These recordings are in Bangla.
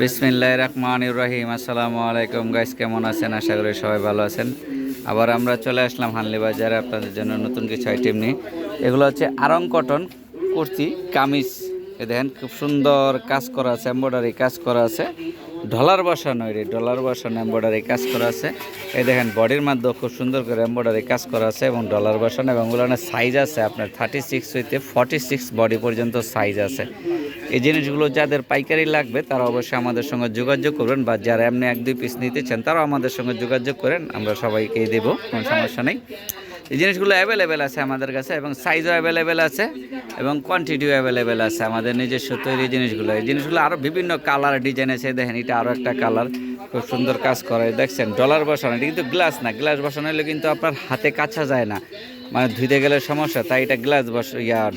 বিসমিল্লাহির রহমানির রহিম। আসসালামু আলাইকুম গাইস, কেমন আছেন? আশা করি সবাই ভালো আছেন। আবার আমরা চলে আসলাম হানলি বাজারে আপনাদের জন্য নতুন কিছু আইটেম নিয়ে। এগুলো হচ্ছে আরং কটন কুর্তি কামিজ। এ দেখেন খুব সুন্দর কাজ করা আছে, এমব্রয়ডারি কাজ করা আছে, ডলার বসানো, ডলার বসানো এমব্রয়ডারি কাজ করা আছে। এই দেখেন বডির মধ্যে খুব সুন্দর করে এমব্রয়ডারি কাজ করা আছে এবং ডলার বসানো, এবং ওগুলো সাইজ আছে আপনার 36 হইতে 46 বডি পর্যন্ত সাইজ আছে। এই জিনিসগুলো যাদের পাইকারি লাগবে তারা অবশ্যই আমাদের সঙ্গে যোগাযোগ করবেন, বা যারা এমনি 1-2 পিস নিতে চান তারাও আমাদের সঙ্গে যোগাযোগ করেন, আমরা সবাইকেই দেবো, কোনো সমস্যা নেই। এই জিনিসগুলো অ্যাভেলেবেল আছে আমাদের কাছে, এবং সাইজও অ্যাভেলেবেল আছে এবং কোয়ান্টিটিও অ্যাভেলেবেল আছে আমাদের নিজস্ব তৈরি জিনিসগুলো। এই জিনিসগুলো আরও বিভিন্ন কালার ডিজাইন আছে। দেখেন এটা আরও একটা কালার, খুব সুন্দর কাজ করে, দেখছেন ডলার বসানো। এটা কিন্তু গ্লাস না, গ্লাস বসানো হলে কিন্তু আপনার হাতে কাছা যায় না, মানে ধুইতে গেলে সমস্যা, তাই এটা গ্লাস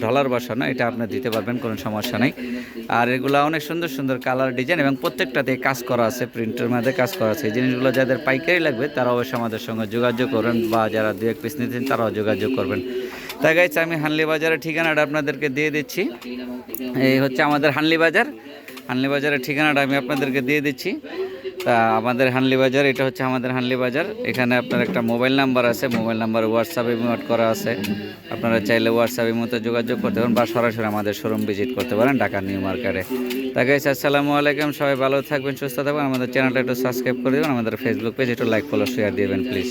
ডলার বসানো, এটা আপনি দিতে পারবেন, কোনো সমস্যা নেই। আর এগুলো অনেক সুন্দর সুন্দর কালার ডিজাইন এবং প্রত্যেকটাতে কাজ করা আছে, প্রিন্টের মধ্যে কাজ করা আছে। এই জিনিসগুলো যাদের পাইকারি লাগবে তারা অবশ্যই আমাদের সঙ্গে যোগাযোগ করবেন, বা যারা 2-1 পিস নিতেন তারাও যোগাযোগ করবেন। তাই গাইস, আমি হানলি বাজারের ঠিকানাটা আপনাদেরকে দিয়ে দিচ্ছি। এই হচ্ছে আমাদের হানলি বাজার। হানলি বাজারের ঠিকানাটা আমি আপনাদেরকে দিয়ে দিচ্ছি। তা আমাদের হানলি বাজার, এটা হচ্ছে আমাদের হানলি বাজার। এখানে আপনার একটা মোবাইল নাম্বার আছে, মোবাইল নাম্বার হোয়াটসঅ্যাপে ইমোট করা আছে। আপনারা চাইলে হোয়াটসঅ্যাপের মতো যোগাযোগ করতে পারেন, বা সরাসরি আমাদের শোরুম ভিজিট করতে পারেন ঢাকা নিউ মার্কেটে। তা গাইস, আসসালামু আলাইকুম, সবাই ভালো থাকবেন, সুস্থ থাকবেন। আমাদের চ্যানেলটা একটু সাবস্ক্রাইব করে দেবেন, আমাদের ফেসবুক পেজ একটু লাইক ফলো শেয়ার দিবেন প্লিজ।